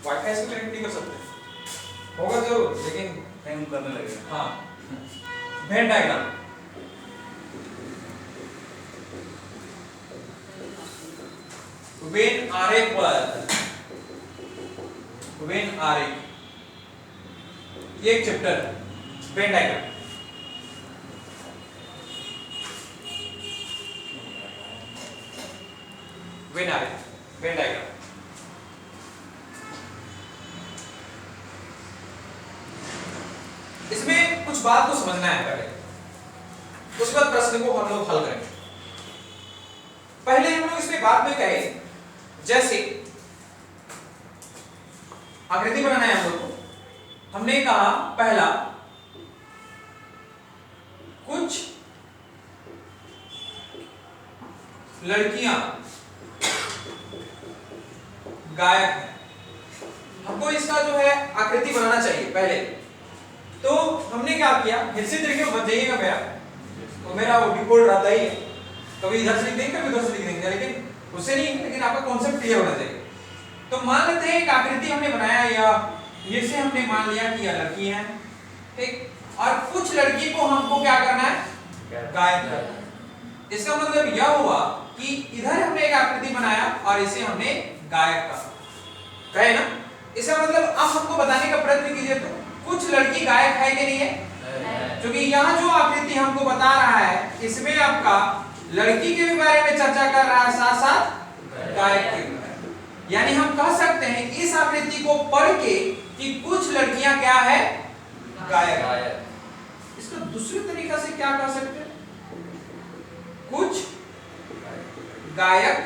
Wifi से connect नहीं कर सकते, होगा जरूर लेकिन हैंग करने लगेगा। हाँ। वेन डायग्राम, वेन आरेख बोला जाता है, वेन आरेख, ये एक चैप्टर है वेन डायग्राम। वेन आरेख, वेन डायग्राम। इसमें कुछ बात को समझना है पहले, उसके बाद प्रश्न को हम लोग हल करेंगे। पहले हम लोग इसमें बात में कहे, जैसे आकृति बनाना है हम लोग को, हमने कहा पहला कुछ लड़कियां गायक हैं, हमको इसका जो है आकृति बनाना चाहिए पहले। तो हमने क्या किया, हिस्से तरीके मत जाइएगा मेरा, तो मेरा वो डिफॉल्ट रहता ही है, कभी इधर से लिख देंगे कभी उधर से लिख देंगे, लेकिन उससे नहीं, लेकिन आपका कॉन्सेप्ट क्लियर होना चाहिए। तो मान लेते हैं एक आकृति हमने बनाया, या ये से हमने मान लिया कि यह लड़की है, ठीक, और कुछ लड़की को हमको क्या करना है, गायक करना है। इसका मतलब यह हुआ कि इधर हमने एक आकृति बनाया और इसे हमने गायक कहा, कहे ना। इसका मतलब अब हमको बताने का प्रयत्न कीजिए, तो कुछ लड़की गायक है कि नहीं है, क्योंकि यहाँ जो आकृति हमको बता रहा है इसमें आपका लड़की के भी बारे में चर्चा कर रहा है, साथ साथ गायक के भी। यानी हम कह सकते हैं इस आकृति को पढ़ के कि कुछ लड़कियां क्या है, गायक। इसका दूसरे तरीका से क्या कह सकते हैं, कुछ गायक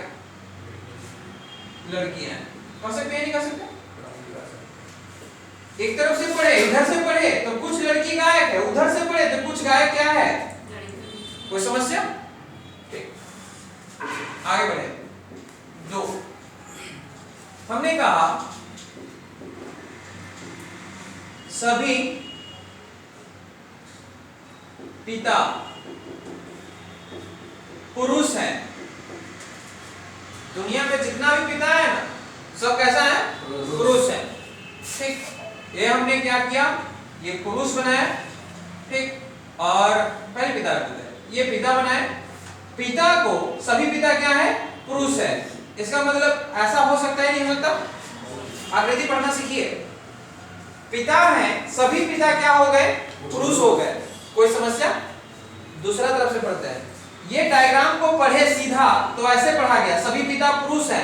लड़कियां कह सकते हैं, नहीं कह सकते। एक तरफ से पढ़े, इधर से पढ़े तो कुछ लड़की गायक है, उधर से पढ़े तो कुछ गायक क्या है, कोई समस्या। ठीक, आगे बढ़े। दो, हमने कहा सभी पिता पुरुष हैं, दुनिया में जितना भी पिता है ना सब कैसा है, पुरुष है। ठीक, ये हमने क्या किया, ये पुरुष बनाया, ठीक, और पहले पिता रखते हैं, ये पिता बनाए। पिता को सभी पिता क्या है, पुरुष है। इसका मतलब ऐसा हो सकता है, नहीं हो सकता, आकृति पढ़ना सीखिए। पिता है, सभी पिता क्या हो गए, पुरुष हो गए, कोई समस्या। दूसरा तरफ से पढ़ते हैं, ये डायग्राम को पढ़े सीधा तो ऐसे पढ़ा गया, सभी पिता पुरुष है,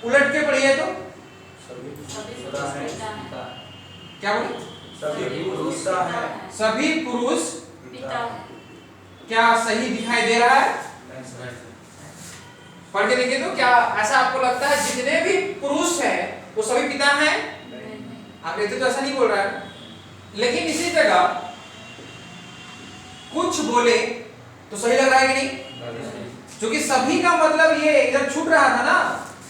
उलट के पढ़िए तो क्या बोले, सभी पुरुष क्या सही दिखाई दे रहा है, पढ़ के देखिए तो क्या ऐसा आपको लगता है जितने भी पुरुष हैं वो सभी पिता हैं, आकृति तो ऐसा नहीं बोल रहा है। लेकिन इसी जगह कुछ बोले तो सही लग रहा है कि नहीं, क्योंकि सभी का मतलब ये इधर छूट रहा था ना,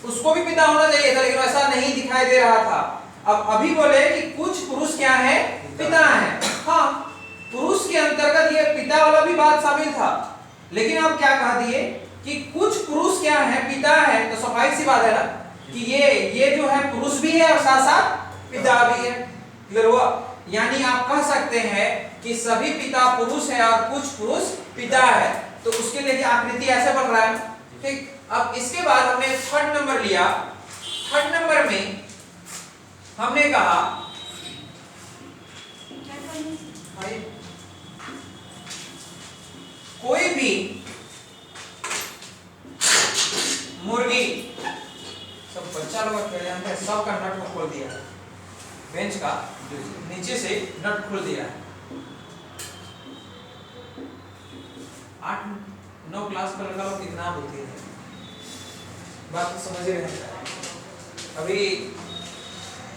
उसको भी पिता होना चाहिए था, लेकिन ऐसा नहीं दिखाई दे रहा था। अब अभी बोले कि कुछ पुरुष क्या है, पिता है। हाँ, पुरुष के अंतर्गत ये पिता वाला भी बात शामिल था, लेकिन आप क्या कह दिए कि कुछ पुरुष क्या है, पिता है, तो स्वाभाविक सी बात है ना कि ये जो है पुरुष भी है और साथ साथ पिता भी है। क्लियर हुआ। यानी आप कह सकते हैं कि सभी पिता पुरुष है और कुछ पुरुष पिता है, तो उसके लिए आकृति ऐसे बन रहा है। ठीक, अब इसके बाद हमने थर्ड नंबर लिया। थर्ड नंबर में हमने कहा कोई भी मुर्गी, सब बच्चा लोग खेल रहे हैं, सबका नट को खोल दिया है, बेंच का नीचे से नट खोल दिया है। 8-9 क्लास का लड़का लोग कितना होती है, बात तो समझ रहे हैं। अभी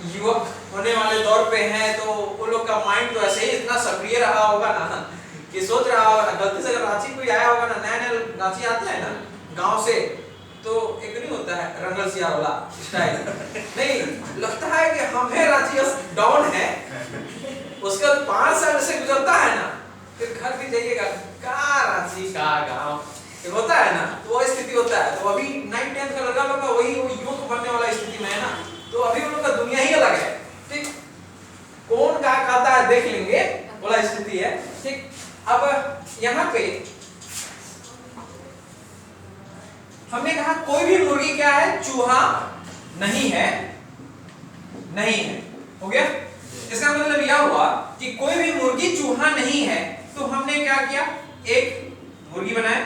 युवक होने वाले दौर पे हैं, तो वो लोग का माइंड तो ऐसे ही इतना सक्रिय रहा होगा ना कि सोच रहा होगा ना, गलती से अगर रांची कोई आया होगा ना, नया नया रांची आता है ना गांव से, तो एक नहीं होता है रंगल सिया वाला स्टाइल, नहीं लगता है कि हमें रांची डाउन है। उसका 5 साल से गुजरता है ना, फिर घर भी जाइएगा का रांची का गांव होता है ना, तो वो स्थिति होता है। तो अभी 9-10 का लड़का लोग का वही युवक बनने वाला स्थिति में है ना, तो अभी उन लोग का दुनिया ही अलग है। चूहा नहीं है, नहीं है। हो गया? इसका मतलब यह हुआ कि कोई भी मुर्गी चूहा नहीं है, तो हमने क्या किया, एक मुर्गी बनाया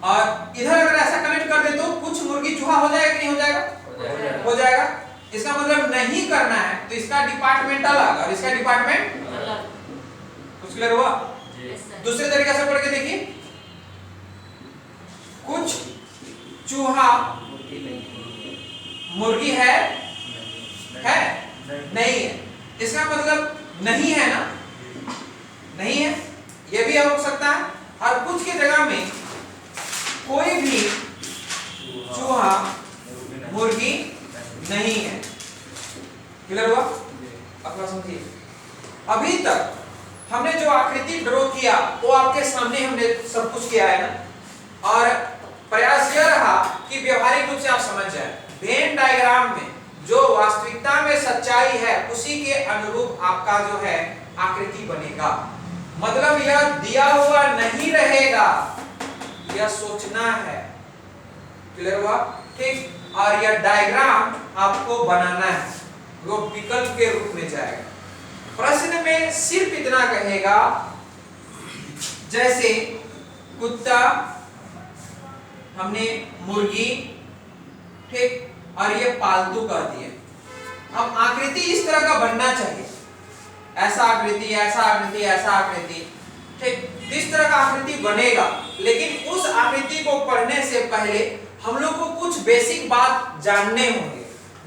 और इधर अगर ऐसा कनेक्ट कर दे तो कुछ मुर्गी चूहा हो जाएगा कि नहीं हो जाएगा? हो जाएगा। इसका मतलब नहीं करना है तो इसका डिपार्टमेंट अलग और इसका डिपार्टमेंट अलग। कुछ क्लियर हुआ? दूसरे तरीके से पढ़ के देखिए, कुछ चूहा मुर्गी है नहीं है। इसका मतलब नहीं है ना, नहीं है, यह भी हो सकता है। और कुछ की जगह में कोई भी चूहा मुर्गी नहीं है। क्लियर हुआ? अपना समझिए, अभी तक हमने जो आकृति ड्रॉ किया वो आपके सामने हमने सब कुछ किया है ना, और प्रयास यह रहा कि व्यवहारिक रूप से आप समझ जाए। वेन डायग्राम में जो वास्तविकता में सच्चाई है उसी के अनुरूप आपका जो है आकृति बनेगा। मतलब यह दिया हुआ नहीं रहेगा, यह सोचना है। क्लियर हुआ? ठीक। और यह डायग्राम आपको बनाना है, वो विकल्प के रूप में जाएगा। प्रश्न में सिर्फ इतना कहेगा, जैसे कुत्ता, हमने मुर्गी, ठीक, और ये पालतू कर दिए। अब आकृति इस तरह का बनना चाहिए, ऐसा आकृति, ऐसा आकृति, ऐसा आकृति, ठीक, इस तरह का आकृति बनेगा। लेकिन उस आकृति को पढ़ने से पहले हम लोग को कुछ बेसिक बात जानने होंगे।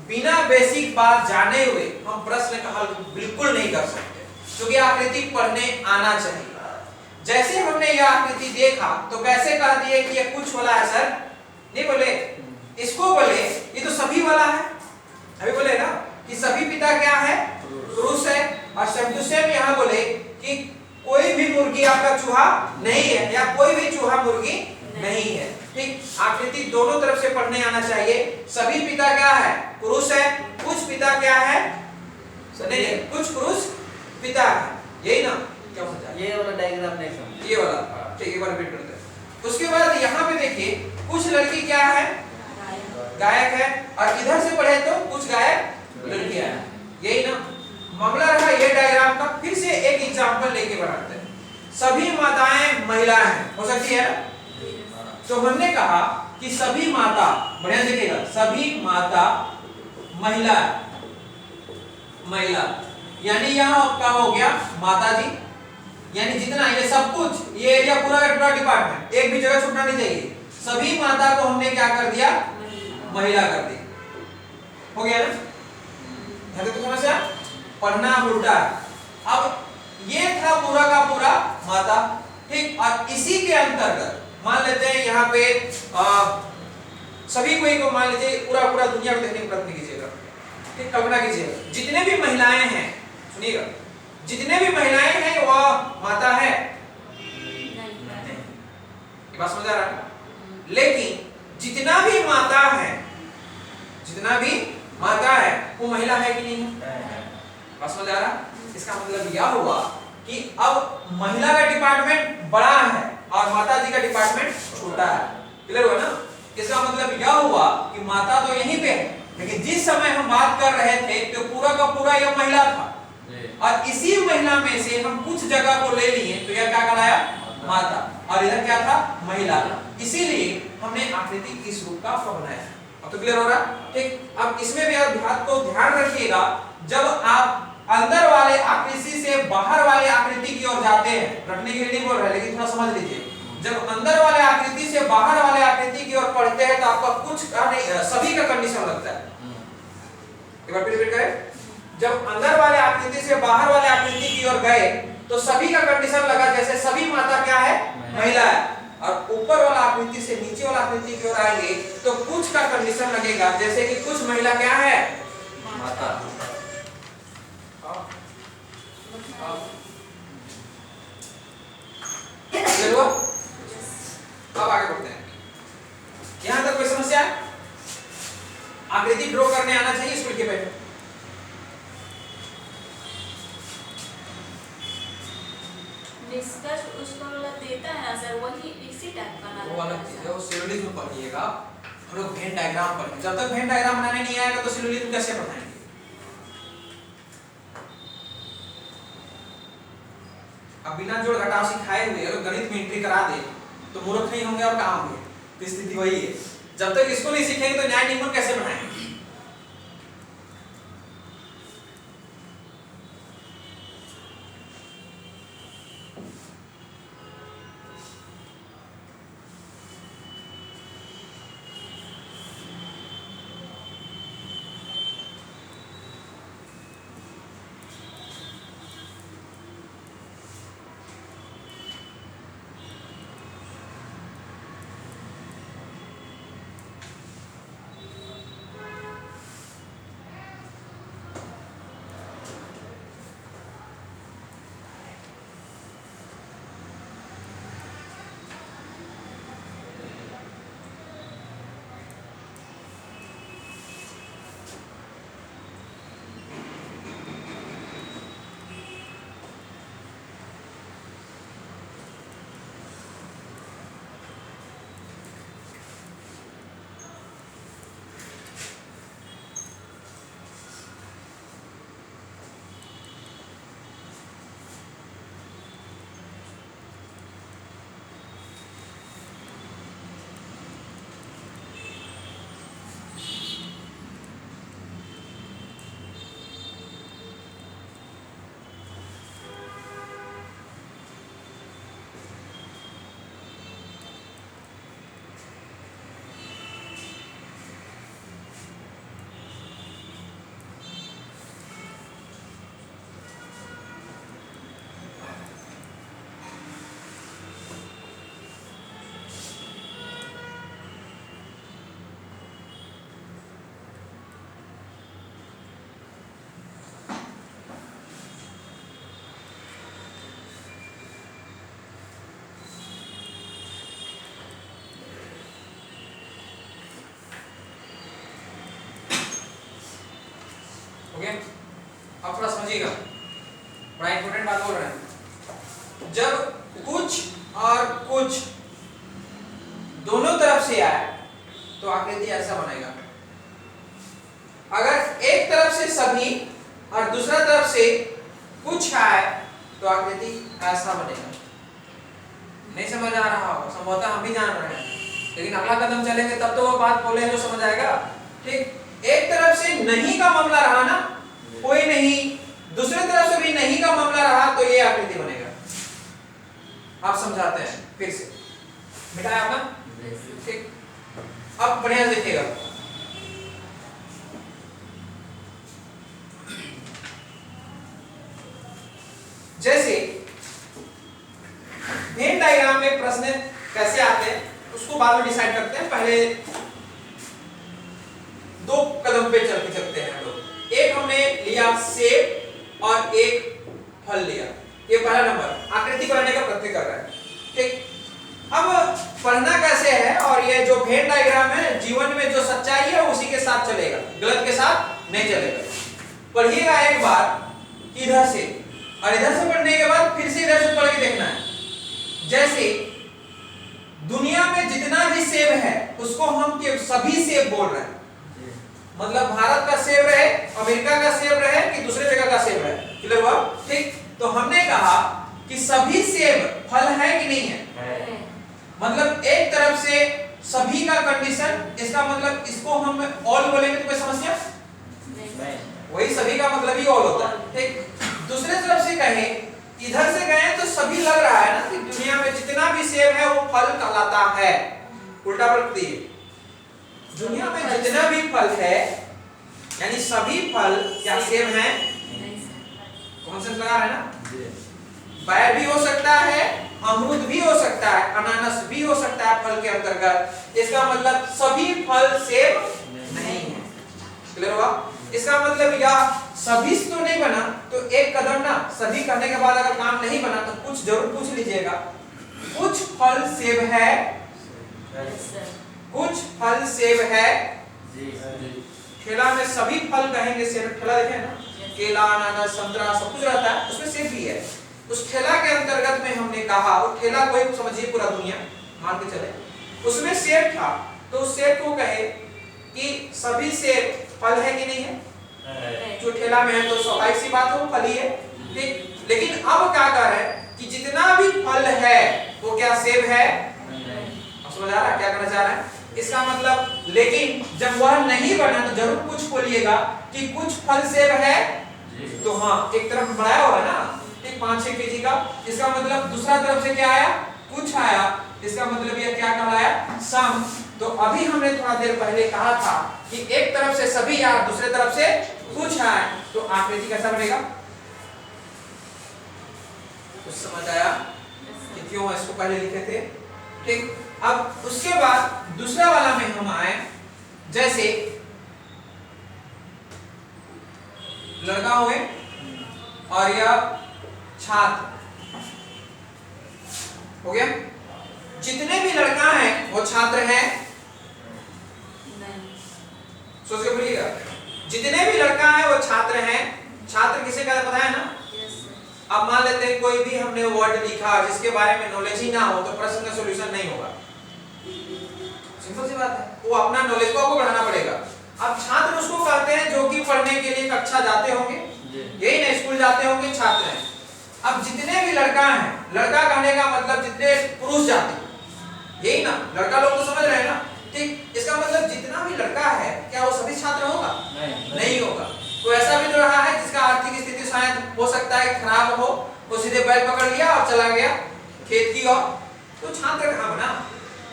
बिना बेसिक बात जाने हुए हम प्रश्न का हल बिल्कुल नहीं कर सकते, क्योंकि आकृति पढ़ने आना चाहिए। जैसे हमने यह आकृति देखा तो कैसे कह दिए कि यह कुछ वाला है सर? नहीं बोले, इसको बोले ये तो सभी वाला है। अभी बोले ना कि सभी पिता क्या है? पुरुष है। और शब्दों में यहाँ बोले कि कोई भी मुर्गी आपका चूहा नहीं है, या कोई भी चूहा मुर्गी नहीं है। ठीक, आकृति दोनों तरफ से पढ़ने आना चाहिए। सभी पिता क्या है? पुरुष है। कुछ पिता क्या है? नहीं, कुछ पुरुष पिता है। यही ना? क्या समझा? ये वाला डायग्राम नहीं समझा। ये वाला, ठीक, एक बार रिपीट करते हैं। उसके बाद यहाँ पे देखिए, कुछ लड़की क्या है? गायक है। और इधर से पढ़े तो कुछ गायक लड़कियां हैं। यही ना मामला रहा ये डायग्राम का। फिर से एक एग्जांपल लेके बनाते हैं। सभी माताएं महिला हैं, हो सकती है ना? तो हमने कहा कि सभी माता, बढ़िया देखिएगा, सभी माता महिला, महिला, यानी यहाँ आपका हो गया माता जी, यानी जितना ये सब कुछ, ये एरिया पूरा का पूरा डिपार्टमेंट, एक भी जगह छूटना नहीं चाहिए। सभी माता को हमने क्या कर दिया? महिला कर दी। हो गया ना? तो समस्या पढ़ना उल्टा है। अब ये था पूरा का पूरा माता, ठीक, और इसी के अंतर्गत मान लेते हैं यहाँ पे सभी को मान लीजिए पूरा पूरा दुनिया को देखने का प्रयत्न कीजिएगा। ठीक, कल्पना कीजिएगा जितने भी महिलाएं हैं, सुनिएगा, जितने भी महिलाएं हैं वह माता है? ये बात समझ आ रहा है? लेकिन जितना भी माता है, जितना भी माता है वो महिला है कि नहीं है? बात समझ आ रहा? इसका मतलब यह हुआ कि अब महिला का डिपार्टमेंट बड़ा है और माता जी का डिपार्टमेंट छोटा है। क्लियर हुआ ना? इसका मतलब यह हुआ कि माता तो यहीं पे है, लेकिन जिस समय हम बात कर रहे थे तो पूरा का पूरा यह महिला था, और इसी महिला में से हम कुछ जगह को ले लिए तो यह क्या कहलाया? माता, और इधर क्या था? महिला। इसीलिए हमने आकृति इस रूप का बनाया। अब तो क्लियर हो रहा? ठीक। अब इसमें भी आप बात को ध्यान रखिएगा, जब आप अंदर वाले आकृति से बाहर वाले आकृति की ओर जाते हैं, रखने के लिए नहीं बोल रहे, लेकिन थोड़ा समझ लीजिए, जब अंदर वाले आकृति से बाहर वाले आकृति की ओर पढ़ते हैं तो आपका कुछ नहीं, सभी का कंडीशन लगता है। एक बार रिपीट करें, जब अंदर वाले आकृति से बाहर वाले आकृति की ओर गए तो सभी का कंडीशन लगा, जैसे सभी माता क्या है? महिला है। और ऊपर वाला आकृति से नीचे वाला आकृति की ओर आएंगे तो कुछ का कंडीशन लगेगा, जैसे कि कुछ महिला क्या है? माता। अब आगे बढ़ते हैं। यहां तक कोई समस्या है? आकृति ड्रॉ करने आना चाहिए स्कूल के बैठे। निष्कर्ष उसको वाला देता है ना सर, वही इसी टाइप का ना वो वाला चीज है, वो सिविलिज्म पढ़िएगा, हम लोग वेन डायग्राम पढ़ेंगे। जब तक वेन डायग्राम बनाने नहीं आएगा तो सिलुलिज्म कैसे पढ़ाएंगे? अब बिना जोड़ घटाव सिखाए हुए अगर गणित में एंट्री करा दे तो मूर्ख नहीं होंगे और कहाँ होंगे? तो स्थिति वही है। जब तक इसको नहीं सीखेंगे तो न्याय नियमन कैसे बनाएंगे? ओके, अब थोड़ा समझिएगा, बड़ा इंपॉर्टेंट बात बोल रहे हैं। जब कुछ और कुछ दोनों तरफ से आए तो आकृति ऐसा बनेगा। अगर एक तरफ से सभी और दूसरा तरफ से कुछ आए तो आकृति ऐसा बनेगा। नहीं समझ आ रहा हो? संभवतः हम भी जान रहे हैं, लेकिन अगला कदम चलेंगे तब तो वो बात बोले तो समझ आएगा। ठीक, एक तरफ से नहीं का मामला रहा ना, कोई नहीं, दूसरे तरफ से भी नहीं का मामला रहा तो ये आकृति बनेगा। आप समझाते हैं फिर से, मिटाया आपने? ठीक, अब बढ़िया से देखिएगा। जैसे वेन डायग्राम में प्रश्न कैसे आते हैं उसको बाद में डिसाइड करते हैं, पहले दो कदम पे चलते हैं हम लोग। एक हमने लिया सेब और एक फल लिया, ये पहला नंबर आकृति बनाने का प्रयत्न कर रहा है। ठीक, अब पढ़ना कैसे है, और ये जो वेन डायग्राम है जीवन में जो सच्चाई है उसी के साथ चलेगा, गलत के साथ नहीं चलेगा। पढ़िएगा एक बार इधर से, और इधर से पढ़ने के बाद फिर से इधर से पढ़ के देखना है। जैसे दुनिया में जितना भी सेब है उसको हम सभी सेब बोल रहे हैं, मतलब भारत का सेब रहे, अमेरिका का सेब रहे कि दूसरे जगह का सेब रहे, क्लियर हुआ? ठीक, तो हमने कहा कि सभी सेब फल है कि नहीं है, मतलब एक तरफ से सभी का कंडीशन, इसका मतलब इसको हम ऑल बोलेंगे तो कोई समस्या नहीं, वही सभी का मतलब ही ऑल होता है। ठीक, दूसरे तरफ से कहें, इधर से गए तो सभी लग रहा है ना कि दुनिया में जितना भी सेब है वो फल कहलाता है, उल्टा पलट दिए, दुनिया में जितना भी फल है यानी सभी फल क्या सेब हैं? कौन सा लगा है ना, बैर भी हो सकता है, अमरूद भी हो सकता है, अनानास भी हो सकता है फल के अंतर्गत, इसका मतलब सभी फल सेब नहीं है, क्लियर हुआ? इसका मतलब या सभी तो नहीं बना तो एक कदम ना, सभी करने के बाद अगर काम नहीं बना तो कुछ जरूर पूछ लीजिएगा, कुछ फल सेब है, कुछ फल सेब है, ठेला में सभी फल कहेंगे सेब, ठेला देखे ना, केला अनानास संतरा सब कुछ रहता है, उसमें सेब भी है। उस ठेला के अंतर्गत में हमने कहा, वो ठेला को समझिए पूरा दुनिया मान के चले, उसमें सेब था, तो उस सेब को कहे कि सभी सेब फल है कि नहीं है? जो ठेला में है तो स्वाभाविक सी बात है वो फल ही है, ठीक। लेकिन अब क्या कर रहे हैं कि जितना भी फल है वो क्या सेब है? समझ आ रहा है क्या करना चाह रहा है? इसका मतलब लेकिन जब वह नहीं बना तो जरूर कुछ बोलिएगा कि कुछ फल सेब है, तो हाँ एक तरफ बढ़ाया हुआ है ना, ठीक, 5-6 केजी का। इसका मतलब दूसरा तरफ से क्या आया? कुछ आया। इसका मतलब यह क्या कहलाया? सम। तो अभी हमने थोड़ा देर पहले कहा था कि एक तरफ से सभी या दूसरे तरफ से कुछ आए, तो आकृति कैसा बनेगा? कुछ समझ आया कि क्यों इसको पहले लिखे थे, ठीक। अब उसके बाद दूसरा वाला में हम आए, जैसे लड़का हुए और यह छात्र हो गया। जितने भी लड़का हैं वो छात्र हैं? सोच के बोलिएगा, जितने भी लड़का है वो छात्र हैं। छात्र किसे कहते पता है ना? अब मान लेते हैं कोई भी हमने वर्ड लिखा जिसके बारे में नॉलेज ही ना हो तो प्रश्न का सॉल्यूशन नहीं होगा। सिंपल सी बात है, वो अपना नॉलेज को आपको बढ़ाना पड़ेगा। अब छात्र उसको कहते हैं जो कि पढ़ने के लिए कक्षा जाते होंगे, यही ना, स्कूल जाते होंगे, छात्र हैं। अब जितने भी लड़का हैं, लड़का कहने का मतलब जितने पुरुष जाते, यही ना, लड़का लोग तो समझ रहे हैं ना, ठीक। इसका मतलब जितना भी लड़का है क्या वो सभी छात्र होगा? नहीं होगा। तो ऐसा भी तो रहा है जिसका आर्थिक स्थिति शायद हो सकता है खराब हो, वो सीधे बैल पकड़ लिया और चला गया खेत की ओर, तो छात्र कहाँ बना?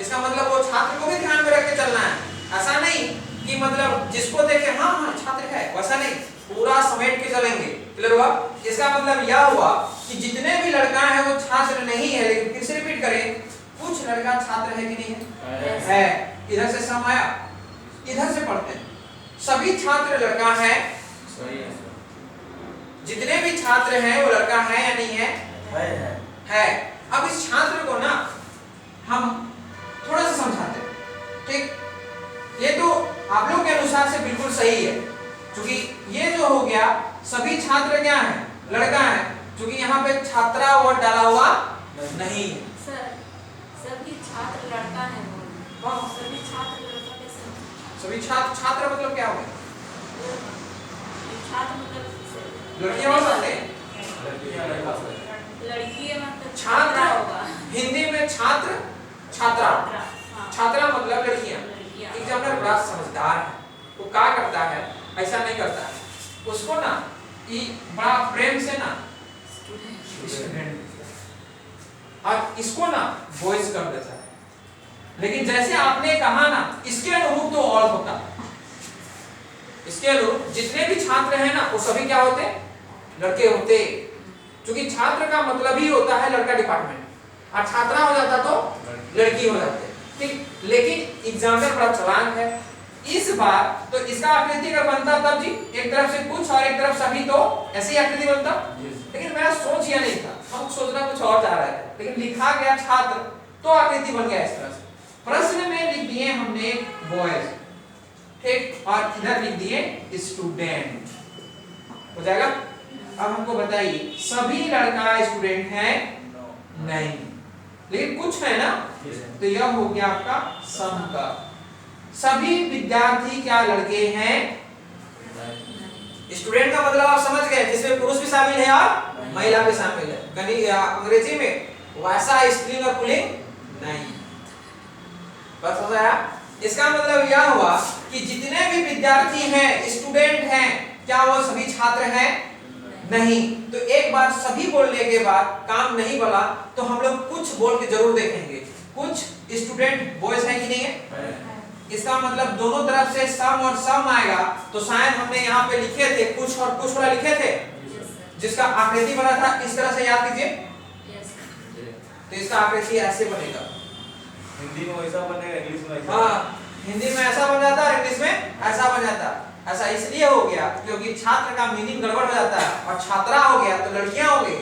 इसका मतलब वो छात्र को भी ध्यान में रख के चलना है। ऐसा नहीं कि मतलब जिसको देखे हाँ हाँ छात्र है, वैसा नहीं, पूरा समेट के चलेंगे। क्लियर हुआ? इसका मतलब यह हुआ कि जितने भी लड़का है वो छात्र नहीं है। लेकिन फिर से रिपीट करें, कुछ लड़का छात्र है कि नहीं है? है। इधर से सम आया, इधर से पढ़ते हैं, सभी छात्र लड़का है। जितने भी छात्र हैं वो लड़का है या नहीं है? है। अब इस छात्र को ना हम थोड़ा सा समझाते हैं, ठीक। ये तो आप लोग के अनुसार से बिल्कुल सही है, क्योंकि ये जो हो गया सभी छात्र क्या हैं? लड़का है, क्योंकि यहाँ पे छात्रा वर्ड डाला हुआ नहीं है। सर, सभी छात्र लड़का है, सभी छात्र लड़का कैसे? सभी छात्र मतलब क्या होगा? छात्र मतलब लड़कियां हो सकते हैं, लड़की मतलब छात्र होगा। हिंदी में छात्र छात्रा, छात्रा मतलब लड़कियां। एग्जामिनर बड़ा समझदार है, वो क्या करता है, ऐसा नहीं करता है, उसको ना बड़ा प्रेम से ना स्टूडेंट और इसको ना वॉइस कर देता है। लेकिन जैसे आपने कहा ना, इसके अनुरूप तो और होता है। इसके अनुरूप जितने भी छात्र हैं ना वो सभी क्या होते? लड़के होते, क्योंकि छात्र का मतलब ही होता है लड़का डिपार्टमेंट, और छात्रा हो जाता तो लड़की हो जाते, ठीक। लेकिन एग्जामिनर बड़ा चालाक है, इस बार तो इसका आकृति का बनता तब जी, एक तरफ से कुछ और एक तरफ सभी, तो ऐसी आकृति बनता। लेकिन मेरा सोच यह नहीं था, हम सोचना कुछ और चाह रहे थे, लेकिन लिखा गया छात्र तो आकृति बन गया इस तरह से। प्रश्न में लिख दिए हमने बॉयज, ठीक, और इधर लिख दिए स्टूडेंट, हो जाएगा। अब हमको बताइए सभी लड़का स्टूडेंट है? नहीं, लेकिन कुछ है ना, तो यह हो गया आपका सम का। सभी विद्यार्थी क्या लड़के हैं? स्टूडेंट का मतलब आप समझ गए, जिसमें पुरुष भी शामिल है और महिला भी शामिल है। कहीं अंग्रेजी में वैसा स्त्रीलिंग और पुल्लिंग नहीं, बस हो गया। इसका मतलब यह हुआ कि जितने भी विद्यार्थी हैं, स्टूडेंट हैं, क्या वो सभी छात्र हैं? नहीं। तो एक बार सभी बोलने के बाद काम नहीं बना तो हम लोग कुछ बोल के जरूर देखेंगे, कुछ स्टूडेंट बॉयज हैं कि नहीं है? इसका मतलब दोनों तरफ से सम और सम आएगा, तो शायद हमने यहाँ पे लिखे थे कुछ और कुछ वाला लिखे थे, जिसका आकृति बना था इस तरह से, याद कीजिए। तो इसका आकृति ऐसे बनेगा, हिंदी में वैसा बनेगा, इंग्लिश में ऐसा। हाँ, हिंदी में ऐसा बन जाता है, इंग्लिश में ऐसा बन जाता है। ऐसा इसलिए हो गया क्योंकि छात्र का मीनिंग गड़बड़ हो जाता है, और छात्रा हो गया तो लड़कियां हो गई।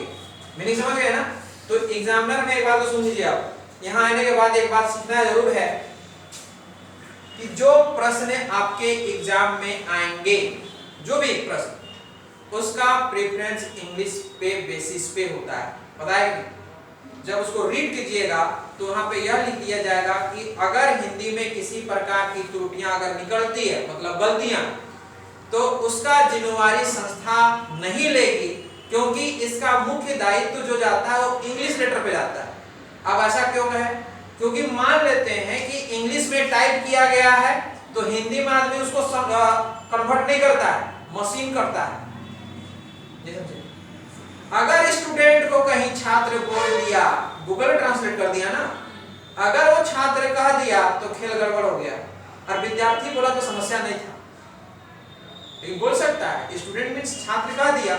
मीनिंग समझ गए ना? तो एग्जामिनर में एक बात तो सुन लीजिए आप, यहाँ आने के बाद एक बात सीखना जरूर है कि जो प्रश्न आपके एग्जाम में आएंगे, जो भी प्रश्न, उसका प्रेफरेंस इंग्लिश पे बेसिस पे होता है, पता है कि जब उसको रीड कीजिएगा तो वहां पे यह लिख दिया जाएगा कि अगर हिंदी में किसी प्रकार की त्रुटियां अगर निकलती है, मतलब गलतियां, तो उसका जिम्मेवारी संस्था नहीं लेगी, क्योंकि इसका मुख्य दायित्व जो जाता है वो इंग्लिश लेटर पे जाता है। अब ऐसा क्यों है? क्योंकि मान लेते हैं कि इंग्लिश में टाइप किया गया है तो हिंदी में आदमी उसको कन्वर्ट नहीं करता है, मशीन करता है। अगर स्टूडेंट को कहीं छात्र बोल दिया, गूगल ट्रांसलेट कर दिया ना, अगर वो छात्र कह दिया तो खेल गड़बड़ हो गया, और विद्यार्थी बोला तो समस्या नहीं था, लेकिन बोल सकता है स्टूडेंट मींस छात्र कह दिया,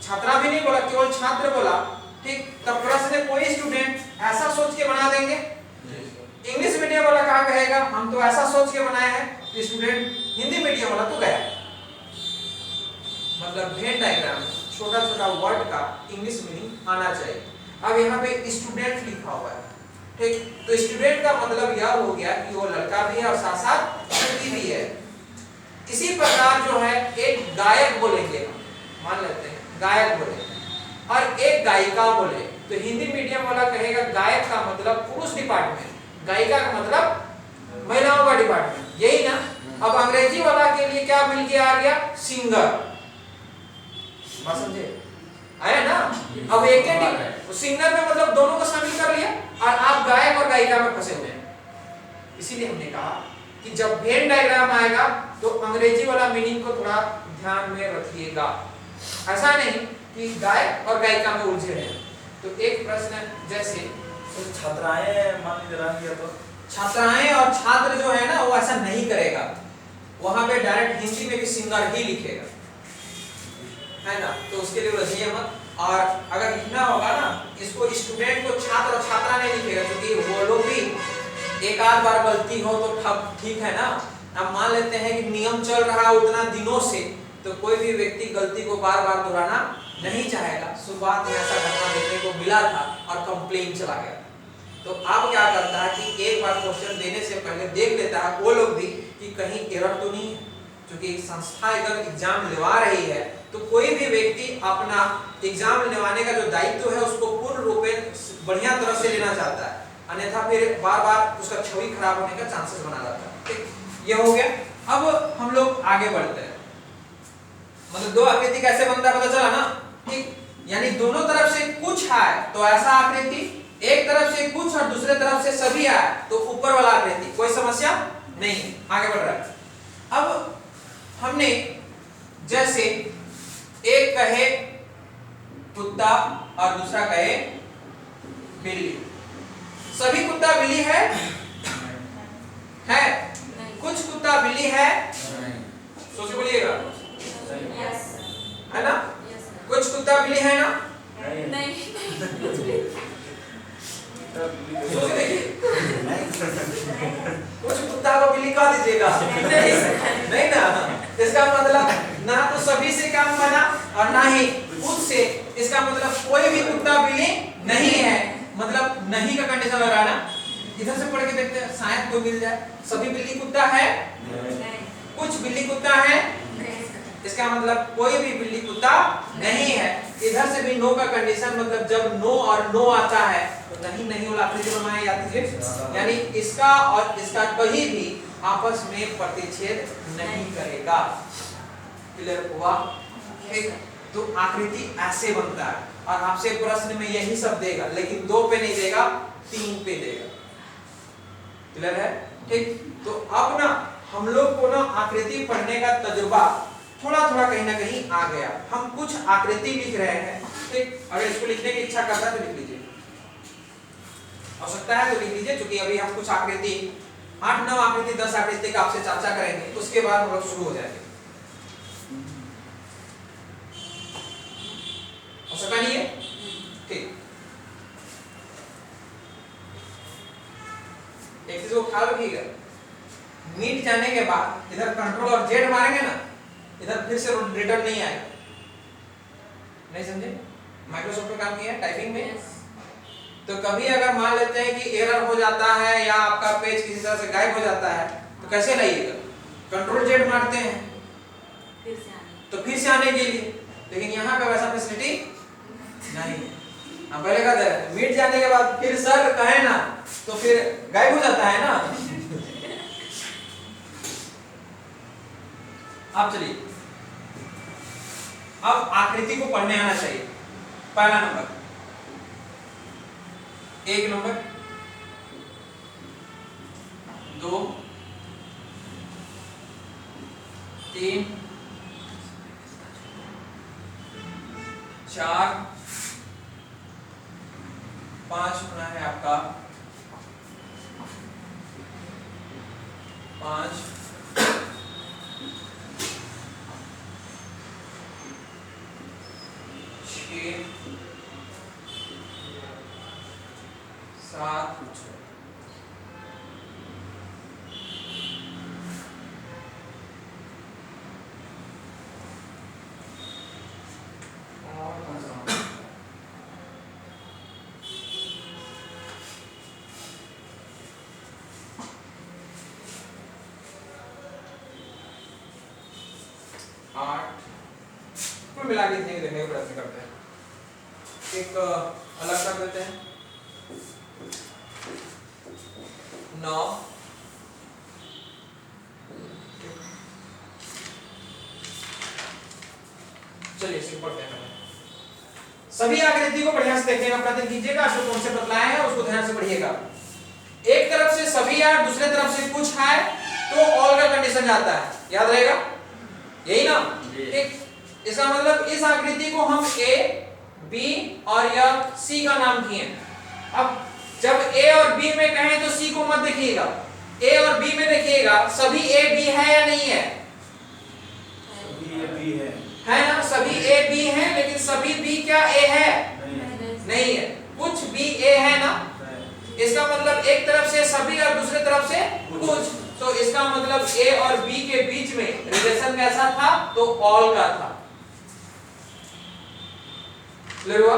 छात्रा भी नहीं बोला, केवल छात्र बोला, ठीक। तब प्रश्न कोई स्टूडेंट ऐसा सोच के बना देंगे, इंग्लिश मीडियम वाला कहा कहेगा हम तो ऐसा सोच के बनाए हैं, स्टूडेंट हिंदी मीडियम वाला तो गया। मतलब वेन डायग्राम छोटा छोटा वर्ड का इंग्लिश मीनिंग आना चाहिए। अब यहाँ पे स्टूडेंट लिखा हुआ है, ठीक, तो स्टूडेंट का मतलब यह हो गया कि वो लड़का भी है और साथ साथ लड़की भी है। इसी प्रकार जो है एक गायक बोलेंगे, मान लेते हैं गायक बोले और एक गायिका बोले, तो हिंदी मीडियम वाला कहेगा गायक का मतलब पुरुष डिपार्टमेंट, गायिका का मतलब महिलाओं का डिपार्टमेंट, यही ना। अब अंग्रेजी वाला के लिए क्या मिल के आ गया? सिंगर, बात समझे आया ना। अब एक सिंगर में मतलब दोनों को शामिल कर लिया और आप गायक और गायिका में फंसे हुए हैं। इसीलिए हमने कहा कि जब वेन डायग्राम आएगा तो अंग्रेजी वाला मीनिंग को थोड़ा ध्यान में रखिएगा, ऐसा नहीं कि गायक और गायिका में उलझे हैं। तो एक प्रश्न जैसे तो छात्राएं मान लीजिए रह गया तो छात्राएं और छात्र जो है ना वो ऐसा नहीं करेगा, वहां पे डायरेक्ट हिंदी में भी सिंगर ही लिखेगा, है ना। तो उसके लिए उलझिए मत। और अगर लिखना होगा ना इसको स्टूडेंट को छात्र और छात्रा नहीं लिखेगा, क्योंकि वो लोग भी एक आध बार गलती हो तो ठीक है ना। अब मान लेते हैं कि नियम चल रहा है उतना दिनों से, तो कोई भी व्यक्ति गलती को बार बार दोहराना नहीं चाहेगा। शुरुआत में ऐसा घटना देखने को मिला था और कंप्लेन चला गया, तो अब क्या करता है कि एक बार क्वेश्चन देने से पहले देख लेता है वो लोग भी कि कहीं एरर तो नहीं है, क्योंकि संस्था अगर एग्जाम लेवा रही है तो कोई भी व्यक्ति अपना एग्जाम लेवाने का जो दायित्व है उसको पूर्ण रूप में बढ़िया तरह से लेना चाहता है, अन्यथा फिर बार बार उसका छवि खराब होने का चांसेस बना रहता है। ठीक, ये हो गया। अब हम लोग आगे बढ़ते हैं, मतलब दो आकृति कैसे बनता है पता चला ना। ठीक, यानी दोनों तरफ से कुछ है तो ऐसा आकृति, एक तरफ से कुछ और दूसरे तरफ से सभी आए तो ऊपर वाला आकृति, कोई समस्या नहीं। आगे बढ़ रहा है। अब हमने जैसे एक कहे कुत्ता और दूसरा कहे बिल्ली, सभी कुत्ता बिल्ली है कुछ कुत्ता बिल्ली है, सोच के बोलिएगा, है ना। कुछ कुत्ता बिल्ली है ना, नहीं सोच के देखिए, कुछ कुत्ता को बिल्ली कह दीजिएगा, नहीं ना। इसका मतलब ना तो सभी से काम बना और ना ही खुद से, इसका मतलब कोई भी कुत्ता बिल्ली नहीं है, मतलब नहीं का कंडीशन लग रहा है ना। इधर से पढ़ के देखते हैं शायद कोई मिल जाए। सभी बिल्ली कुत्ता है, कुछ बिल्ली कुत्ता है, इसका मतलब कोई भी बिल्ली कुत्ता नहीं है। इधर से भी नो का कंडीशन, मतलब जब नो और नो आता है तो नहीं नहीं वाला आकृति बनाई जाती है, यानी इसका और इसका कहीं भी आपस में प्रतिच्छेद नहीं करेगा। क्लियर हुआ? ठीक, तो आकृति ऐसे बनता है और आपसे प्रश्न में यही सब देगा, लेकिन 2 पे नहीं देगा, 3 पे देगा। क्लियर है? ठीक, तो अब ना हम लोग को ना आकृति पढ़ने का तजुर्बा थोड़ा थोड़ा कहीं ना कहीं आ गया। हम कुछ आकृति लिख रहे हैं, ठीक, अगर इसको लिखने की इच्छा करता है तो लिख लीजिए, आवश्यकता है तो लिख लीजिए, क्योंकि अभी हम कुछ आकृति 8-9 आकृति 10 आकृति का आपसे चर्चा करेंगे, उसके बाद हम लोग शुरू हो जाएंगे। आवश्यकता नहीं है? ठीक, एक चीज को ख्याल रखिएगा, मीट जाने के बाद इधर कंट्रोल और जेड मारेंगे ना, इधर फिर से रिटर्न नहीं आएगा। नहीं समझे? माइक्रोसॉफ्ट पे काम किया है टाइपिंग में, तो कभी अगर मान लेते हैं कि एरर हो जाता है या आपका पेज किसी तरह से गायब हो जाता है तो कैसे लाइएगा? कंट्रोल जेड मारते हैं तो फिर से आने के लिए, लेकिन यहाँ पे वैसा फैसिलिटी नहीं है। हाँ पहले कहते हैं, मिट जाने के बाद फिर सर कहे ना तो फिर गायब हो जाता है ना। अब चलिए, अब आकृति को पढ़ने आना चाहिए। पहला नंबर, 1 नंबर, 2, 3, 4, 5 होना है आपका, 5, 6, 7, 8, कुल मिला के इतने देने का प्रयत्न करते हैं। एक अलग कर देते हैं, 9, चलिए इसको पढ़ते हैं। सभी आकृति को बढ़िया से देखने का प्रयत्न कीजिएगा, जो कौन से बतलाए हैं उसको ध्यान से पढ़िएगा। एक तरफ से सभी है, दूसरे तरफ से कुछ है तो ऑल का कंडीशन जाता है, याद रहेगा यही ना। ठीक, इसका मतलब इस आकृति को हम ए, बी और या सी का नाम किए। अब जब ए और बी में कहें तो सी को मत देखिएगा, ए और बी में देखिएगा सभी ए बी है या नहीं है, सभी ए बी है ना, सभी ए बी है, लेकिन सभी बी क्या ए है, नहीं है, कुछ बी ए है ना। इसका मतलब एक तरफ से सभी और दूसरे तरफ से कुछ, तो इसका मतलब ए और बी के बीच में रिलेशन कैसा था, तो ऑल का था। क्लियर हुआ?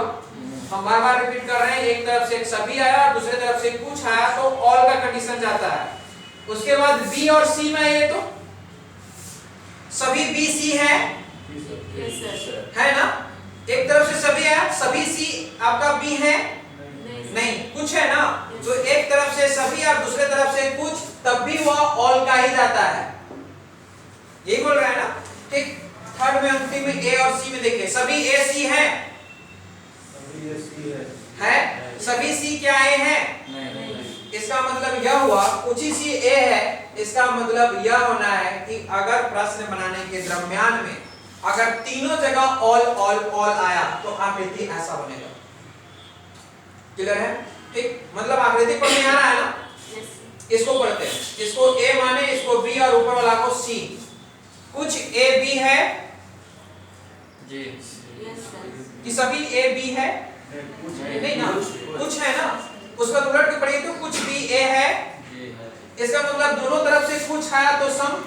हम बार बार रिपीट कर रहे हैं, एक तरफ से सभी आया और दूसरे तरफ से कुछ आया तो ऑल का कंडीशन जाता है। उसके बाद बी और सी में ये तो सभी बी सी है, है ना, एक तरफ से सभी आया, सभी सी आपका बी है नहीं, कुछ है ना, तो एक तरफ से सभी और दूसरे तरफ से कुछ, तब भी वह ऑल का ही जाता है, यही बोल रहा है ना। ठीक, थर्ड में अंतिम में ए और सी में देखिए, सभी ए सी है, सभी सी क्या ए है, इसका मतलब यह हुआ कुछ ही सी ए है। इसका मतलब यह होना है कि अगर प्रश्न बनाने के दरम्यान में अगर तीनों जगह ऑल ऑल ऑल आया तो आकृति ऐसा बनेगा। क्लियर है? ठीक, मतलब आकृति पढ़ने आ रहा है ना, इसको पढ़ते हैं, इसको ए माने, इसको बी और ऊपर वाला को सी। कुछ ए बी है जी, कि सभी ए बी है नहीं ना, कुछ है ना, उसका उलट के पढ़िए तो कुछ बी ए है, इसका मतलब दोनों तरफ से कुछ आया तो सम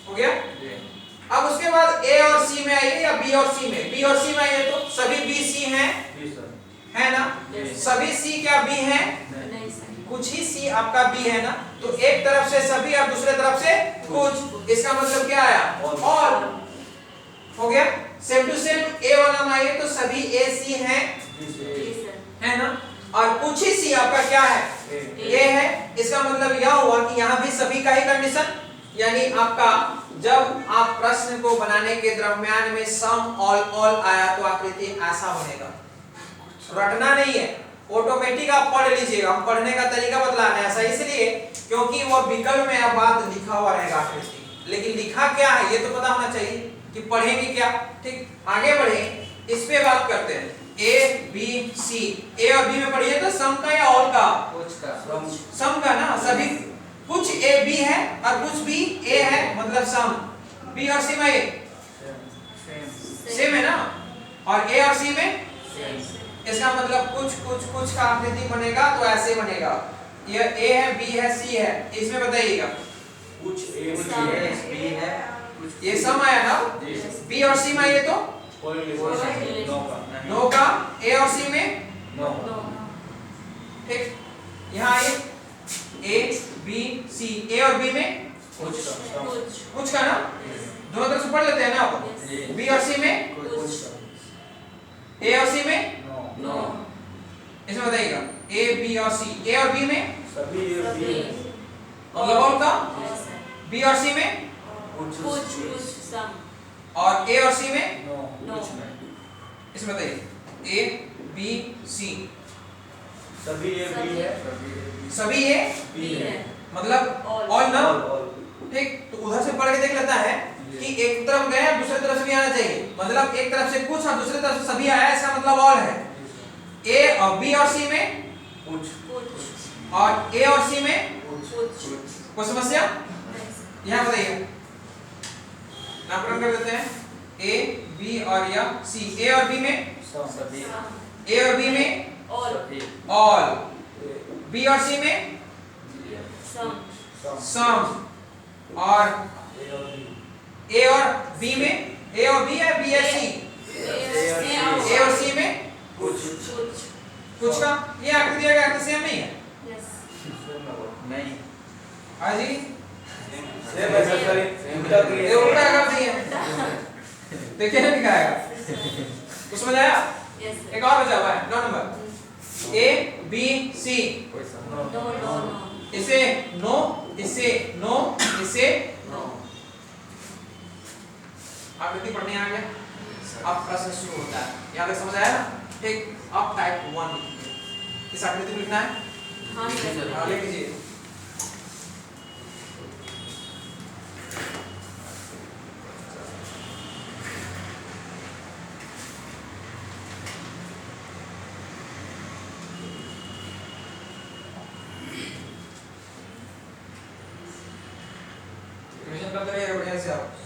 हो गया। अब उसके बाद ए और सी में आइए या बी और सी में, बी और सी में आइए तो सभी बी सी हैं, है ना, सभी सी क्या बी हैं, कुछ ही सी आपका बी है ना, तो एक तरफ से सभी और दूसरे तरफ से कुछ, इसका मतलब क्या आया, ऑल हो गया। सेम टू सेम ए वाला में आइए तो सभी ए सी हैं, है ना, और कुछ ही सी आपका क्या है, ए है। इसका मतलब यह हुआ कि यहाँ भी सभी का ही कंडीशन, यानी आपका जब आप प्रश्न को बनाने के दरम्यान में सम ऑल ऑल आया तो आकृति ऐसा बनेगा। रटना नहीं है, ऑटोमेटिक आप पढ़ लीजिएगा। हम पढ़ने का तरीका बदला है ऐसा इसलिए क्योंकि वो विकल्प में अब बात लिखा हुआ रहेगा आकृति, लेकिन लिखा क्या है ये तो पता होना चाहिए कि पढ़ेंगे क्या। ठीक, आगे बढ़े, इस पे बात करते हैं। ए बी सी, ए और बी में पढ़िए तो सम का या ऑल का, कुछ का, सम का ना, सभी कुछ ए बी है और कुछ बी ए है, मतलब सम। बी और सी में ए सेम है ना, और ए और सी में इसका मतलब कुछ कुछ कुछ का आकृति बनेगा तो ऐसे बनेगा। ये ए है, बी है, सी है, इसमें बताइएगा कुछ ए बी है, ये सम आया ना, बी और सी में ये तो नो का, ए और सी में नो। ठीक, यहाँ आइए ए बी सी, ए और बी में कुछ का ना, दोनों तरफ से पढ़ लेते हैं ना आप। बी और सी में, ए और सी में नो। इसमें बताइएगा ए बी और सी, ए और बी में सभी ए बी है। मतलब ऑल का, Yes, sir. बी और सी में कुछ some. और ए और सी में। No No. कुछ नहीं। इसमें बताइए ए बी सी सभी ए बी है। सभी ए बी है। मतलब All. ऑल ना, ऑल। ठीक। तो उधर से पढ़ के देख लेता है कि एक तरफ गए दूसरी तरफ से भी आना चाहिए, मतलब एक तरफ से कुछ और दूसरी तरफ से सभी आया, इसका मतलब ऑल है। ए और बी और सी में कुछ और ए और सी में कुछ. कोई समस्या? Yes. यहाँ बताइए, नामकरण कर देते हैं ए बी और या सी, ए और बी में सभी Some. ए और बी में All. ऑल, बी और सी में Some. सम और ए और बी में, ए और बी है, बी है सी, ए और सी में कुछ कुछ का। ये आकृति दिया गया आकृति सेम नहीं है? Yes. नहीं। हाँ जी, सेम ऐसा करें उल्टा करिए। ये उल्टा कर दिए देखिए ना दिखाएगा, कुछ समझ आया? Yes, sir. एक और बचा हुआ है 9 नंबर, ए बी सी, No. इसे नो, इसे नो, इसे No. आकृति पढ़ने आ गया, अब प्रश्न शुरू होता है। यहाँ तक समझ आया ना? ठीक। अब टाइप 1 इस आकृति को लिखना है, हाँ, yes, sir. हाँ, लिख लीजिए। रिवीजन करते रहिए बढ़िया से आप।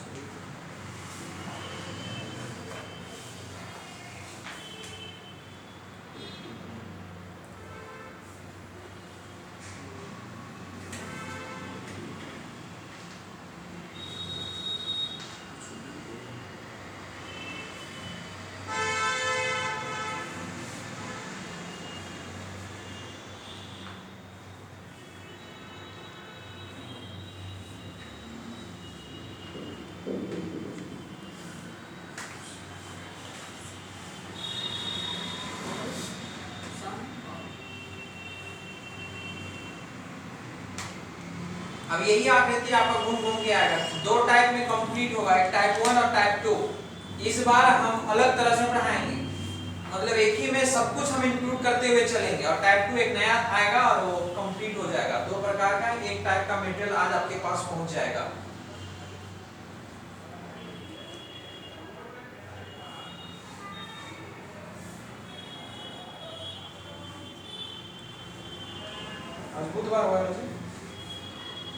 अब यही आकृति आपका घूम घूम के आएगा, दो टाइप में कंप्लीट होगा, एक टाइप 1 और टाइप 2। इस बार हम अलग तरह से पढ़ाएंगे, मतलब एक ही में सब कुछ हम इंक्लूड करते हुए चलेंगे, और टाइप 2 एक नया आएगा और वो कंप्लीट हो जाएगा। दो प्रकार का एक टाइप का मटेरियल आज आपके पास पहुंच जाएगा। आज बुधवार हुआ है जी।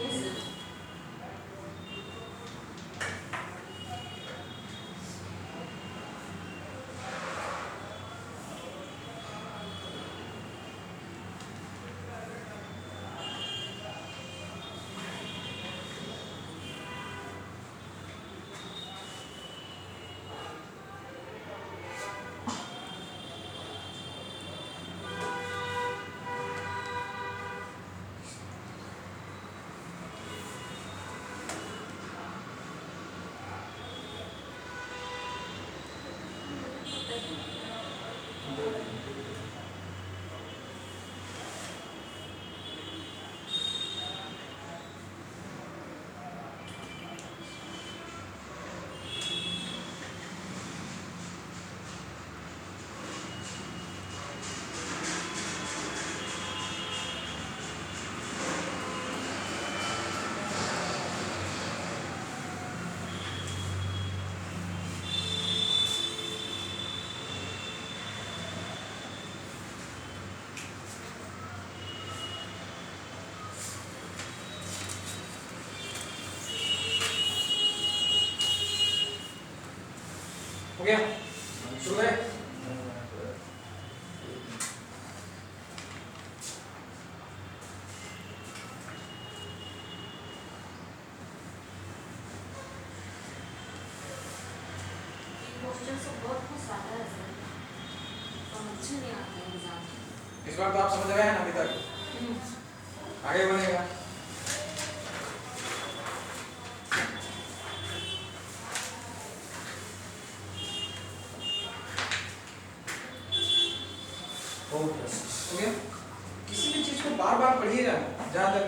Yes, sir. हो गया, शुरू करें। क्वेश्चन सब बहुत कुछ सारा है सर, समझ नहीं आता है एग्जाम। इस बार तो आप समझ रहे हैं ना अभी तक, आगे बढ़ेगा।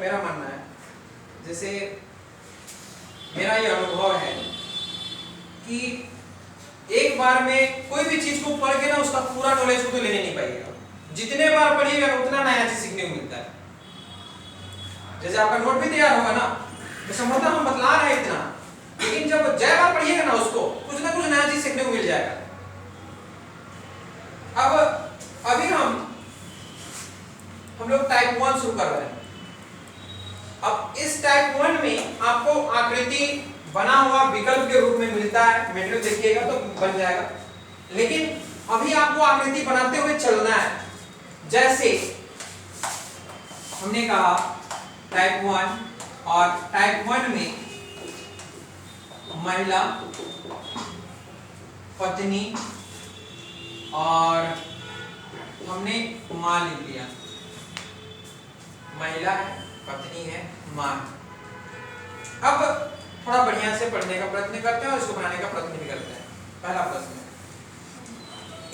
मेरा मानना है, जैसे मेरा ये अनुभव है कि एक बार में कोई भी चीज को पढ़ के ना उसका पूरा नॉलेज को तो लेने नहीं पाइएगा। जितने बार पढ़िएगा ना उतना नया चीज सीखने को मिलता है। जैसे आपका नोट भी तैयार होगा ना, तो संभवतः हम बतला रहे हैं इतना, लेकिन जब जय बार पढ़िएगा ना उसको कुछ ना कुछ नया चीज सीखने को मिल जाएगा। अब अभी हम लोग टाइप 1 शुरू कर रहे हैं। अब इस टाइप 1 में आपको आकृति बना हुआ विकल्प के रूप में मिलता है, मेटेरियल देखिएगा तो बन जाएगा, लेकिन अभी आपको आकृति बनाते हुए चलना है। जैसे हमने कहा टाइप 1, और टाइप 1 में महिला, पत्नी और हमने मां लिख लिया। महिला है, पत्नी है, मां। अब थोड़ा बढ़िया से पढ़ने का प्रयत्न करते हैं और इसको बनाने का प्रयत्न भी करते हैं। पहला प्रश्न,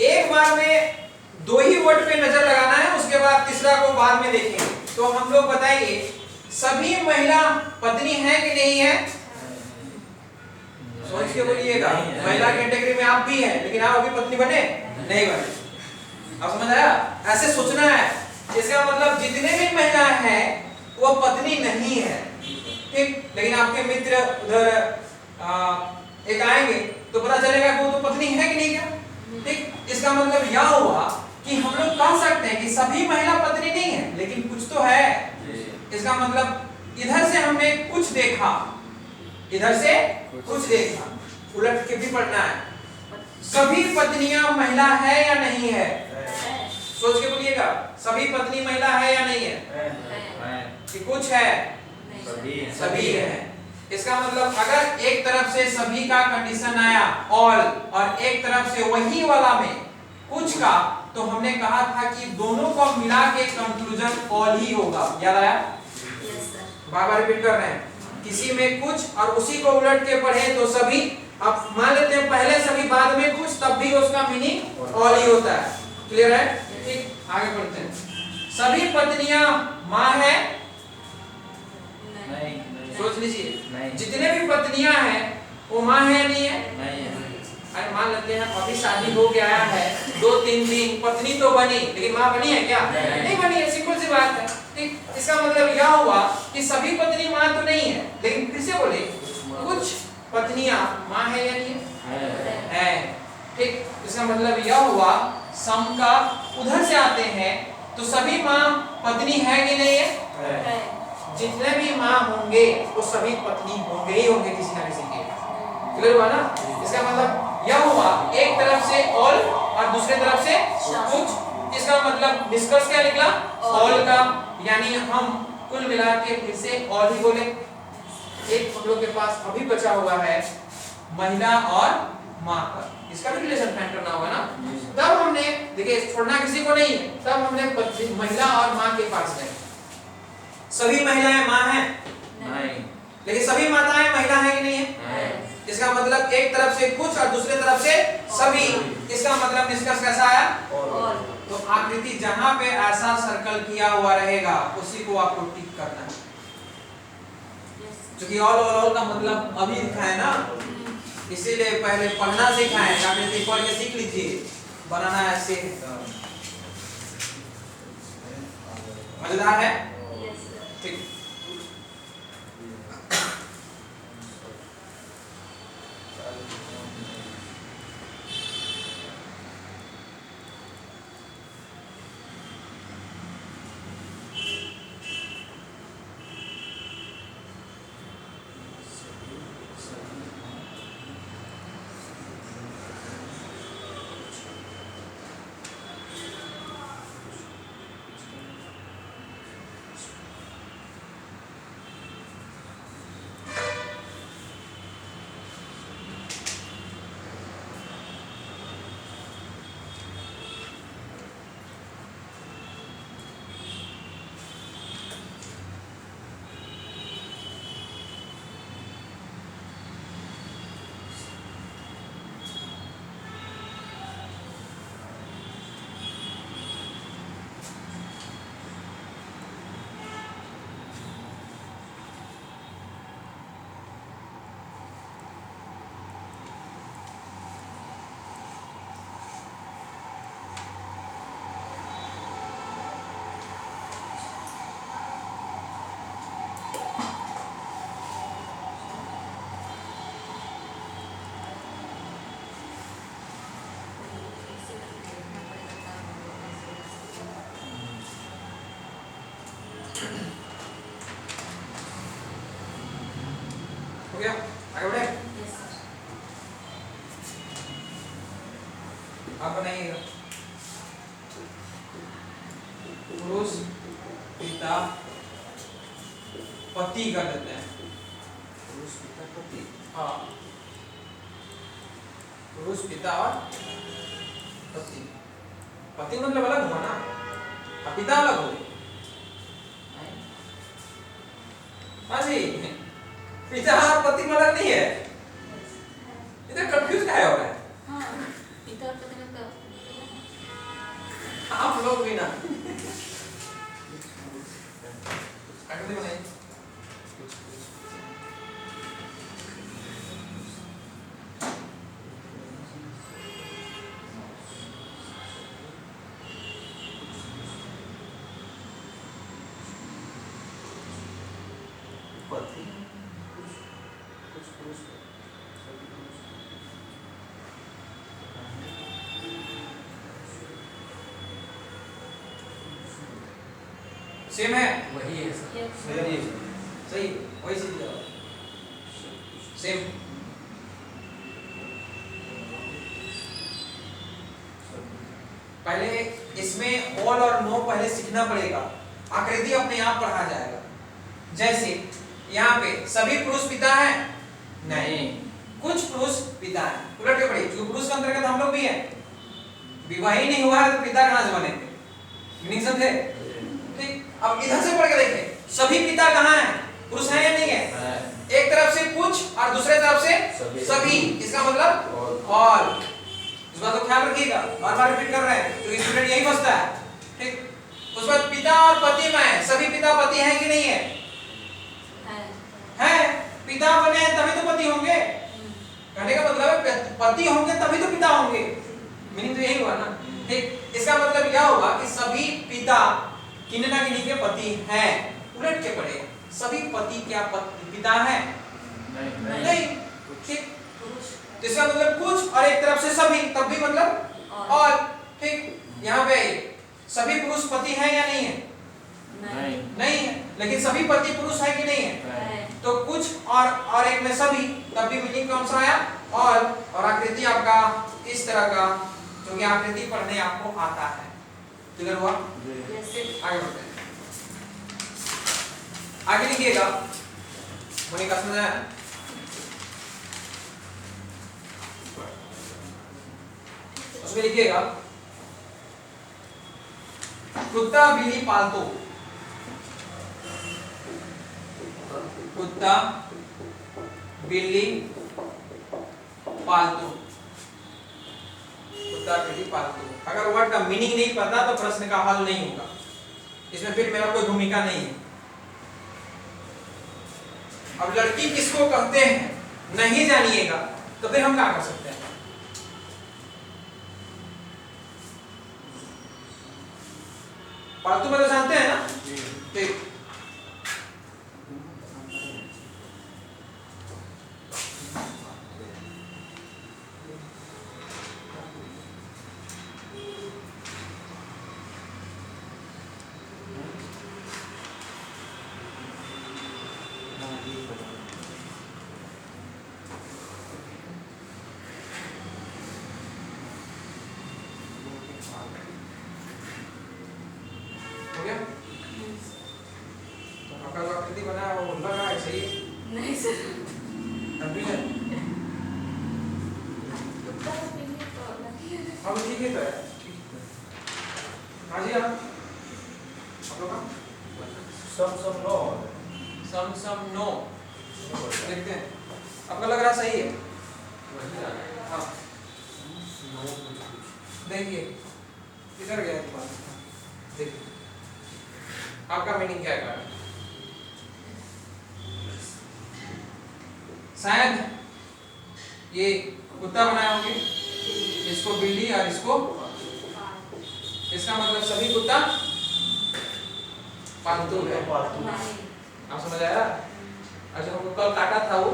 एक बार में 2 ही वर्ड पे नजर लगाना है, उसके बाद तीसरा को बाद में देखेंगे। तो हम लोग बताइए, सभी महिला पत्नी है कि नहीं है? सोच के बोलिएगा। महिला कैटेगरी में आप भी हैं, लेकिन आप अभी पत्नी बने नहीं बने। अब समझ आया? ऐसे सोचना है। इसका मतलब जितने भी महिला हैं वो पत्नी नहीं है, ठीक। लेकिन आपके मित्र उधर एक आएंगे तो पता चलेगा कि वो तो पत्नी है कि नहीं क्या, ठीक। इसका मतलब यह हुआ कि हम लोग कह सकते हैं कि सभी महिला पत्नी नहीं है, लेकिन कुछ तो है। इसका मतलब इधर से हमने कुछ देखा, इधर से कुछ देखा, उलट के भी पढ़ना है। सभी पत्नियां महिला है या नहीं है? सोच के बोलिएगा, सभी पत्नी महिला है या नहीं है? कि कुछ है? सभी है। इसका मतलब अगर एक तरफ से सभी का कंडीशन आया ऑल, और एक तरफ से वही वाला में कुछ का, तो हमने कहा था कि दोनों को मिला के कंक्लूजन ऑल ही होगा। याद आया? बार बार रिपीट कर रहे हैं। किसी में कुछ और उसी को उलट के पढ़े तो सभी। अब मान लेते हैं पहले सभी बाद में कुछ, तब भी उसका मीनिंग ऑल ही होता है। क्लियर है? ठीक, आगे बढ़ते हैं। सभी पत्नियां मां है? नहीं। सोच लीजिए, नहीं। जितने भी पत्नियां हैं वो मां है या नहीं है? नहीं है। अरे मान लेते हैं अभी शादी हो के आया है, 2-3 दिन, पत्नी तो बनी, लेकिन मां बनी है क्या? नहीं बनी है, सिंपल सी बात है, ठीक। इसका मतलब यह हुआ कि सभी पत्नी मां तो नहीं है, लेकिन फिर से बोले कुछ पत्नियां मां है या नहीं है? ठीक। इसका मतलब यह हुआ सम का उधर से आते हैं तो सभी मां पत्नी है कि नहीं है? जितने भी मां होंगे वो सभी पत्नी होंगे ही होंगे किसी ना किसी के। क्लियर हुआ ना? इसका मतलब यह हुआ एक तरफ से ऑल और दूसरे तरफ से कुछ। इसका मतलब निष्कर्ष क्या निकला? ऑल का, यानी हम कुल मिला के फिर से ऑल ही बोले। एक हम लोग के पास अभी बचा हुआ है महिला और मां का, इसका भी रिलेशन फाइंड करना होगा ना। तब हमने देखिए छोड़ना किसी को नहीं है, तब हमने महिला और मां के पास गए। सभी महिलाएं मां हैं? नहीं। लेकिन सभी माताएं महिला हैं कि नहीं है? इसका मतलब एक तरफ से कुछ और दूसरे तरफ से सभी। इसका मतलब निष्कर्ष कैसा आया? तो आकृति जहां पे ऐसा सर्कल किया हुआ रहेगा उसी को आपको टिक करना है। क्योंकि ऑल का मतलब अभी दिखाए ना, इसीलिए पहले पढ़ना सिखाएं। आकृति पढ़ के सीख लीजिए, बनाना ऐसे। मजेदार है? ठीक। आगे बढ़े। Yes sir. आप बनाइएगा। पुरुष पिता पति कर देते हैं। पुरुष पिता पति। हाँ, पुरुष पिता और पति। पति मतलब अलग हुआ ना, और पिता अलग हो गए। हाँ जी, पिता और पति में अलग नहीं है। इधर कंफ्यूज क्या हो रहा है हाँ, पिता और पति में तो आप लोग भी ना। आकृति बनाइए। पति कुछ पुरुष सभी पुरुष। सेम है, वही है सर। यस सही है। सही, वही चीज है। सेम। पहले इसमें ऑल और नो पहले सीखना पड़ेगा, आकृति अपने आप पढ़ा जाएगा। जैसे यहाँ पे सभी पुरुष पिता हैं? नहीं, कुछ पुरुष पिता हैं। उलट के पढ़िए, जो पुरुष के अंतर्गत हम लोग भी हैं। विवाह ही नहीं हुआ है तो पिता कहाँ से बनेंगे? मीनिंग समझे? ठीक, अब इधर से पढ़ के देखें, सभी पिता कहाँ हैं? पुरुष हैं या नहीं है? एक तरफ से कुछ और दूसरे तरफ से सभी। इसका मतलब ऑल। इस बात को ख्याल रखिएगा, बार बार रिपीट कर रहे हैं क्योंकि स्टूडेंट यही फंसता है। ठीक, उस बाद पिता और पति में सभी पिता पति हैं कि नहीं है? है। पिता बने हैं तभी तो पति होंगे। कहने का मतलब है पति होंगे तभी तो पिता होंगे। मीनिंग तो यही हुआ ना। ठीक, इसका मतलब क्या हुआ कि सभी पिता किन्हीं ना किन्हीं के पति हैं। उलट के पढ़े, सभी पति क्या पिता हैं? नहीं। ठीक, तो इसका मतलब कुछ और एक तरफ से सभी, तब भी मतलब और। ठीक, यहाँ पे सभी पुरुष पति हैं या नहीं है? नहीं है, लेकिन सभी पति पुरुष है कि नहीं है? तो कुछ और एक में सभी, तब भी मीनिंग कौन सा आया? और आकृति आपका इस तरह का, क्योंकि आकृति पढ़ने आपको आता है। क्लियर हुआ? आगे बढ़ते हैं। आगे लिखिएगा, मोनिका समझ आया? उसमें लिखिएगा कुत्ता बिल्ली पालतू। कुत्ता बिल्ली पालतू। कुत्ता बिल्ली पालतू। अगर वर्ड का मीनिंग नहीं पता तो प्रश्न का हल नहीं होगा। इसमें फिर मेरा कोई भूमिका नहीं है। अब लड़की किसको कहते हैं नहीं जानिएगा तो फिर हम क्या कर सकते हैं? पालतू में तो जानते हैं ना? ठीक, हो गया? आपका जो आकृति बनाया वो लगा है सही है? नहीं सर। कंफ्यूजन? अब ठीक है तो है। हाँ जी, आप लोग का सब नो। सम नो देखते हैं। आपका लग रहा सही है? हाँ, देखिए किधर गया तुम्हारा? देखिए आपका मीनिंग क्या है? शायद ये कुत्ता बनाए होंगे, इसको बिल्ली और इसको, इसका मतलब सभी कुत्ता पालतू है। आप समझ आया? अच्छा, हमको कल काटा था वो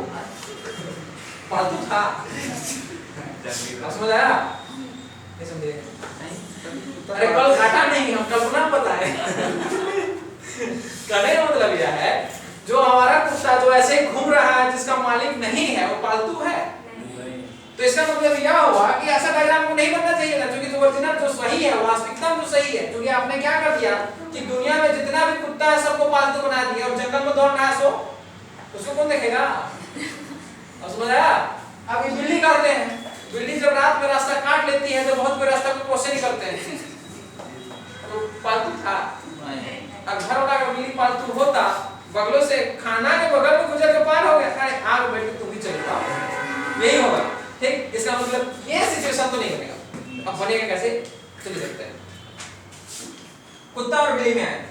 पालतू था। आप समझ आया? नहीं समझे? अरे कल काटा नहीं, हम कल्पना पता है। कहने का मतलब यह है जो हमारा कुत्ता जो ऐसे घूम रहा है जिसका मालिक नहीं है वो पालतू है। नहीं। तो इसका मतलब यह हुआ कि ऐसा डायग्राम को नहीं बनना चाहिए था, क्योंकि जो ओरिजिनल जो सही है वास्तविकता में जो सही है, क्योंकि आपने क्या कर दिया कि दुनिया में जितना भी कुत्ता है सबको पालतू बना दिया और जंगल में दौड़ रहा है सो उसको कौन देखेगा? अब समझ आया? अब ये बिल्ली करते हैं, बिल्ली जब रात में रास्ता काट लेती है तो बहुत कोई रास्ता को क्रॉस नहीं करते हैं, तो पालतू था। अब घर वाला का बिल्ली पालतू होता, बगलों से खाना के बगल में गुजर के पार हो गया, अरे आग बैठ के तुम भी चले जाओ, यही होगा। ठीक, इसका मतलब ये सिचुएशन तो नहीं बनेगा। अब बनेगा कैसे चलिए देखते हैं। कुत्ता और बिल्ली में आए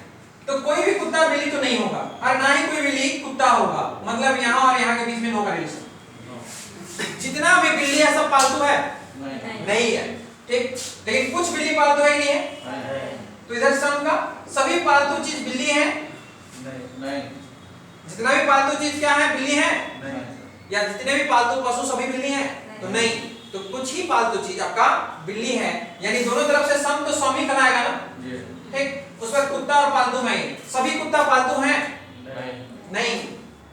तो कोई भी कुत्ता बिल्ली तो नहीं होगा और ना ही कोई बिल्ली कुत्ता होगा, मतलब यहाँ और यहाँ के बीच में नो का रिलेशन। जितना भी बिल्ली है सब पालतू है नहीं है, ठीक। लेकिन कुछ बिल्ली पालतू है नहीं है, तो इधर सम का सभी पालतू चीज बिल्ली है नहीं। जितना भी पालतू चीज क्या है बिल्ली है, नहीं। या जितने भी पालतू पशु सभी बिल्ली हैं तो नहीं, तो कुछ ही पालतू चीज आपका बिल्ली है, यानी दोनों तरफ से सम तो सम ही कराएगा ना, ठीक। उस पर कुत्ता और पालतू में सभी कुत्ता पालतू हैं नहीं,